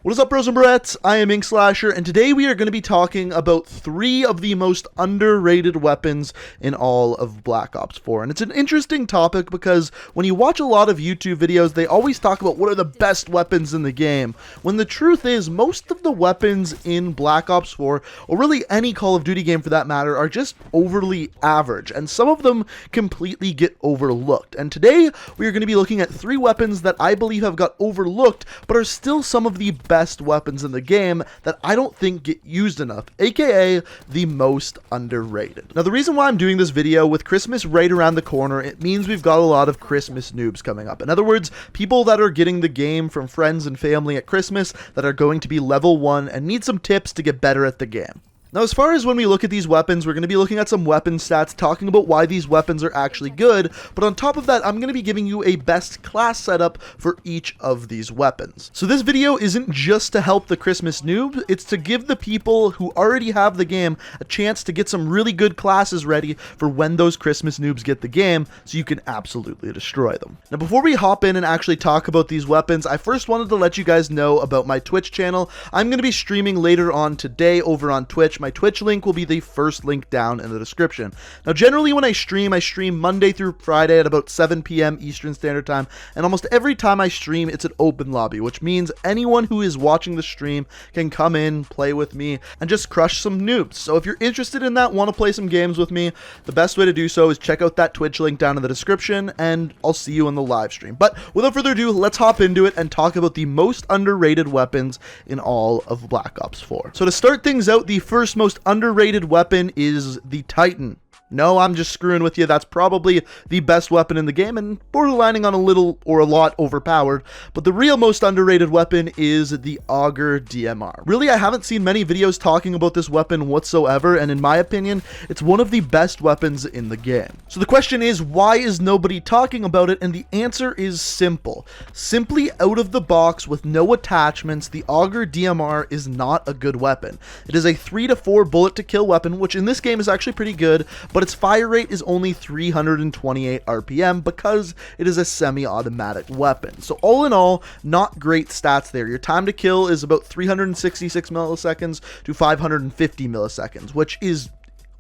What is up, bros and barettes? I am Inkslasher, and today we are going to be talking about 3 of the most underrated weapons in all of Black Ops 4. And it's an interesting topic because when you watch a lot of YouTube videos, they always talk about what are the best weapons in the game, when the truth is most of the weapons in Black Ops 4, or really any Call of Duty game for that matter, are just overly average, and some of them completely get overlooked. And today we are going to be looking at 3 weapons that I believe have got overlooked, but are still some of the best weapons in the game that I don't think get used enough, aka the most underrated. Now, the reason why I'm doing this video with Christmas right around the corner, it means we've got a lot of Christmas noobs coming up. In other words, people that are getting the game from friends and family at Christmas that are going to be level 1 and need some tips to get better at the game. Now, as far as when we look at these weapons, we're going to be looking at some weapon stats, talking about why these weapons are actually good, but on top of that, I'm going to be giving you a best class setup for each of these weapons. So this video isn't just to help the Christmas noob, it's to give the people who already have the game a chance to get some really good classes ready for when those Christmas noobs get the game, so you can absolutely destroy them. Now, before we hop in and actually talk about these weapons, I first wanted to let you guys know about my Twitch channel. I'm going to be streaming later on today over on Twitch. My Twitch link will be the first link down in the description. Now, generally when I stream Monday through Friday at about 7 p.m. Eastern Standard Time, and almost every time I stream, it's an open lobby, which means anyone who is watching the stream can come in, play with me, and just crush some noobs. So if you're interested in that, want to play some games with me, the best way to do so is check out that Twitch link down in the description, and I'll see you in the live stream. But without further ado, let's hop into it and talk about the most underrated weapons in all of Black Ops 4. So to start things out, the first most underrated weapon is the Titan. No, I'm just screwing with you. That's probably the best weapon in the game and borderlining on a little or a lot overpowered. But the real most underrated weapon is the Auger DMR. Really, I haven't seen many videos talking about this weapon whatsoever, and in my opinion, it's one of the best weapons in the game. So the question is, why is nobody talking about it? And the answer is simple. Simply out of the box with no attachments, the Auger DMR is not a good weapon. It is a 3 to 4 bullet to kill weapon, which in this game is actually pretty good, but its fire rate is only 328 RPM because it is a semi-automatic weapon. So all in all, not great stats there. Your time to kill is about 366 milliseconds to 550 milliseconds, which is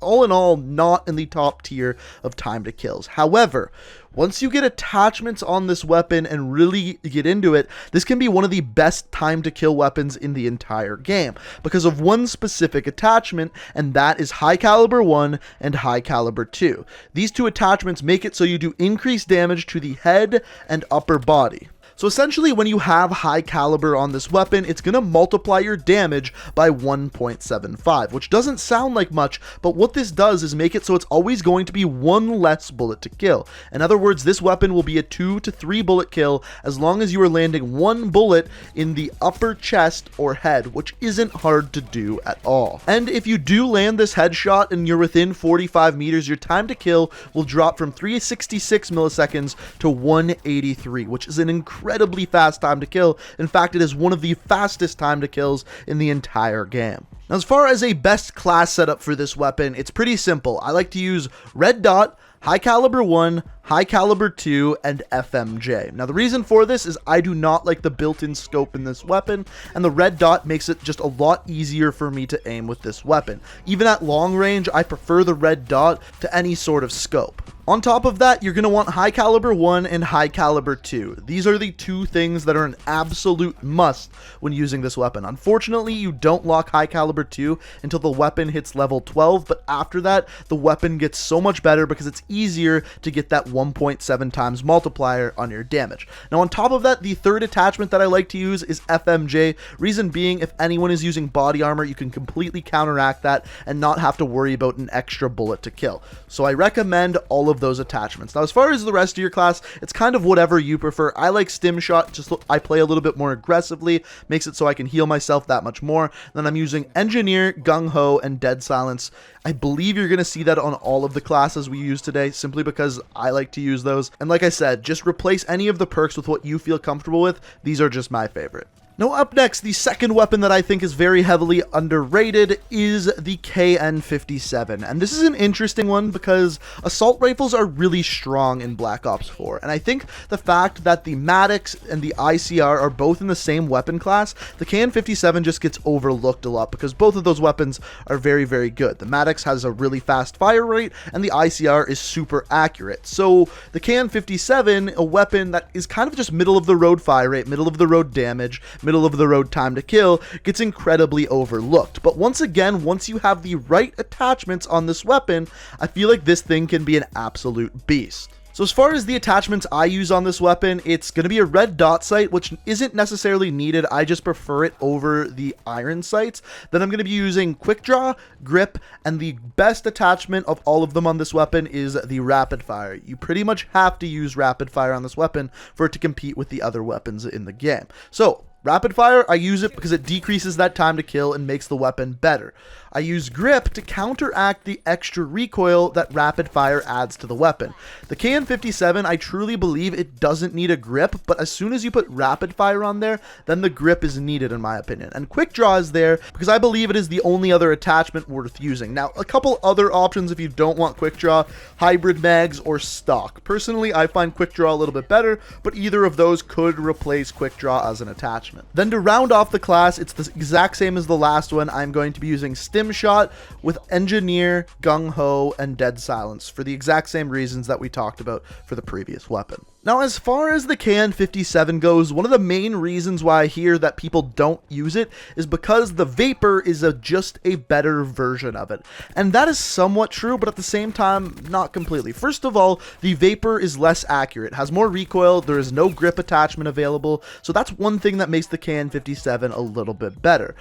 all in all not in the top tier of time to kills. However, once you get attachments on this weapon and really get into it, this can be one of the best time to kill weapons in the entire game because of one specific attachment, and that is High Caliber 1 and High Caliber 2. These 2 attachments make it so you do increased damage to the head and upper body. So essentially, when you have high caliber on this weapon, it's going to multiply your damage by 1.75, which doesn't sound like much, but what this does is make it so it's always going to be 1 less bullet to kill. In other words, this weapon will be a 2 to 3 bullet kill as long as you are landing 1 bullet in the upper chest or head, which isn't hard to do at all. And if you do land this headshot and you're within 45 meters, your time to kill will drop from 366 milliseconds to 183, which is an incredibly fast time to kill. In fact, it is one of the fastest time to kills in the entire game. Now, as far as a best class setup for this weapon, it's pretty simple. I like to use Red Dot, High Caliber 1, High Caliber 2, and FMJ. Now, the reason for this is I do not like the built-in scope in this weapon, and the Red Dot makes it just a lot easier for me to aim with this weapon. Even at long range, I prefer the Red Dot to any sort of scope. On top of that, you're going to want High Caliber 1 and High Caliber 2. These are the 2 things that are an absolute must when using this weapon. Unfortunately, you don't lock High Caliber 2 until the weapon hits level 12, but after that, the weapon gets so much better because it's easier to get that 1.7 times multiplier on your damage. Now, on top of that, the third attachment that I like to use is FMJ. Reason being, if anyone is using body armor, you can completely counteract that and not have to worry about an extra bullet to kill. So I recommend all of those attachments. Now, as far as the rest of your class, it's kind of whatever you prefer. I like Stim Shot, just I play a little bit more aggressively, makes it so I can heal myself that much more. Then I'm using Engineer, Gung Ho, and Dead Silence. I believe you're going to see that on all of the classes we use today, simply because I like to use those. And like I said, just replace any of the perks with what you feel comfortable with. These are just my favorite. Now up next, the second weapon that I think is very heavily underrated is the KN-57. And this is an interesting one because assault rifles are really strong in Black Ops 4. And I think the fact that the Maddox and the ICR are both in the same weapon class, the KN-57 just gets overlooked a lot because both of those weapons are very, very good. The Maddox has a really fast fire rate and the ICR is super accurate. So the KN-57, a weapon that is kind of just middle of the road fire rate, middle of the road damage, middle of the road time to kill, gets incredibly overlooked. But once again, once you have the right attachments on this weapon, I feel like this thing can be an absolute beast. So as far as the attachments I use on this weapon, it's going to be a red dot sight, which isn't necessarily needed. I just prefer it over the iron sights. Then I'm going to be using quick draw, grip, and the best attachment of all of them on this weapon is the rapid fire. You pretty much have to use rapid fire on this weapon for it to compete with the other weapons in the game. So rapid fire, I use it because it decreases that time to kill and makes the weapon better. I use grip to counteract the extra recoil that rapid fire adds to the weapon. The KN-57, I truly believe it doesn't need a grip, but as soon as you put rapid fire on there, then the grip is needed in my opinion. And quick draw is there because I believe it is the only other attachment worth using. Now, a couple other options if you don't want quick draw: hybrid mags or stock. Personally, I find quick draw a little bit better, but either of those could replace quick draw as an attachment. Then to round off the class, it's the exact same as the last one. I'm going to be using Stim Shot with Engineer, Gung Ho, and Dead Silence for the exact same reasons that we talked about for the previous weapon. Now, as far as the KN-57 goes, one of the main reasons why I hear that people don't use it is because the Vapor is just a better version of it. And that is somewhat true, but at the same time, not completely. First of all, the Vapor is less accurate, has more recoil, there is no grip attachment available, so that's one thing that makes the KN-57 a little bit better.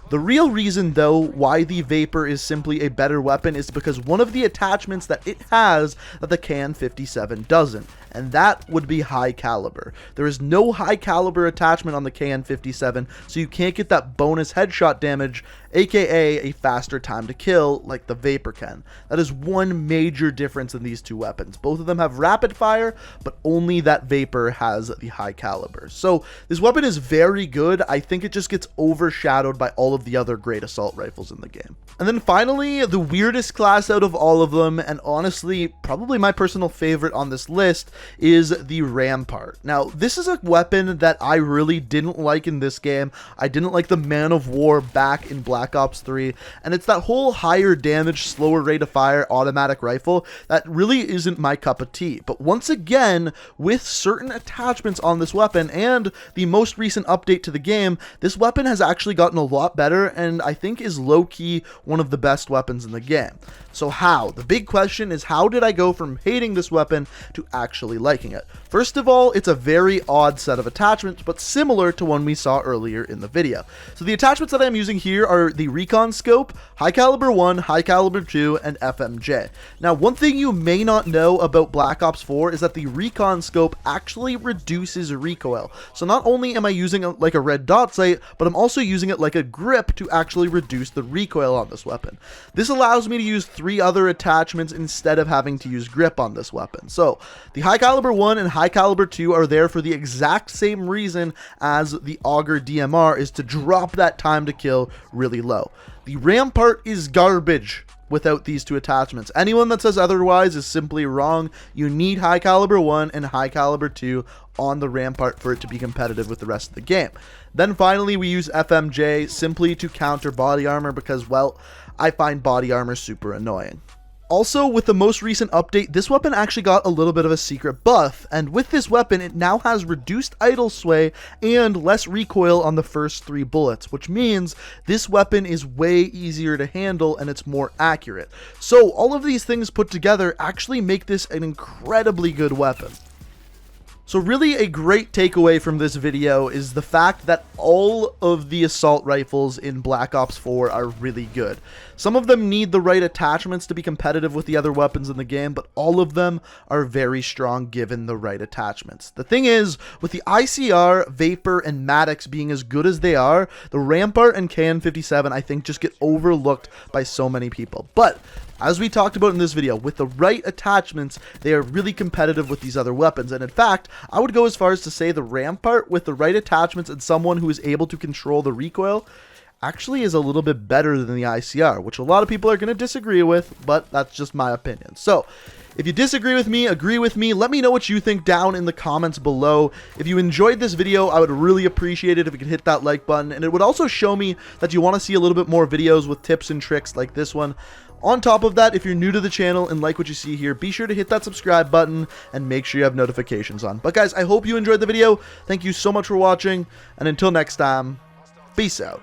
The real reason, though, why the Vapor is simply a better weapon is because one of the attachments that it has that the KN-57 doesn't, and that would be high caliber. There is no high caliber attachment on the KN-57, so you can't get that bonus headshot damage, aka a faster time to kill, like the Vapor can. That is one major difference in these two weapons. Both of them have rapid fire, but only that Vapor has the high caliber. So this weapon is very good. I think it just gets overshadowed by all of the other great assault rifles in the game. And then finally, the weirdest class out of all of them, and honestly probably my personal favorite on this list, is the Rampart. Now, this is a weapon that I really didn't like in this game. I didn't like the Man of War back in Black Ops 3, and it's that whole higher damage, slower rate of fire automatic rifle that really isn't my cup of tea. But once again, with certain attachments on this weapon and the most recent update to the game, this weapon has actually gotten a lot better and I think is low-key one of the best weapons in the game. So how? The big question is, how did I go from hating this weapon to actually liking it? First of all, it's a very odd set of attachments, but similar to one we saw earlier in the video. So the attachments that I'm using here are the Recon Scope, High Caliber 1, High Caliber 2, and FMJ. Now, one thing you may not know about Black Ops 4 is that the Recon Scope actually reduces recoil. So not only am I using it like a red dot sight, but I'm also using it like a grip to actually reduce the recoil on this weapon. This allows me to use 3 other attachments instead of having to use grip on this weapon. So the High Caliber 1 and High Caliber 2 are there for the exact same reason as the Auger DMR, is to drop that time to kill really low. The Rampart is garbage without these two attachments. Anyone that says otherwise is simply wrong. You need High Caliber 1 and High Caliber 2 on the Rampart for it to be competitive with the rest of the game. Then finally, we use FMJ simply to counter body armor because, well, I find body armor super annoying. Also, with the most recent update, this weapon actually got a little bit of a secret buff, and with this weapon, it now has reduced idle sway and less recoil on the first 3 bullets, which means this weapon is way easier to handle and it's more accurate. So all of these things put together actually make this an incredibly good weapon. So really a great takeaway from this video is the fact that all of the assault rifles in Black Ops 4 are really good. Some of them need the right attachments to be competitive with the other weapons in the game, but all of them are very strong given the right attachments. The thing is, with the ICR, Vapor, and Maddox being as good as they are, the Rampart and KN-57 I think just get overlooked by so many people. But As we talked about in this video, with the right attachments, they are really competitive with these other weapons. And in fact, I would go as far as to say the Rampart, with the right attachments and someone who is able to control the recoil, actually is a little bit better than the ICR, which a lot of people are going to disagree with, but that's just my opinion. So, if you disagree with me, agree with me, let me know what you think down in the comments below. If you enjoyed this video, I would really appreciate it if you could hit that like button, and it would also show me that you want to see a little bit more videos with tips and tricks like this one. On top of that, if you're new to the channel and like what you see here, be sure to hit that subscribe button and make sure you have notifications on. But guys, I hope you enjoyed the video. Thank you so much for watching, and until next time, peace out.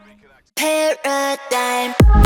Paradigm.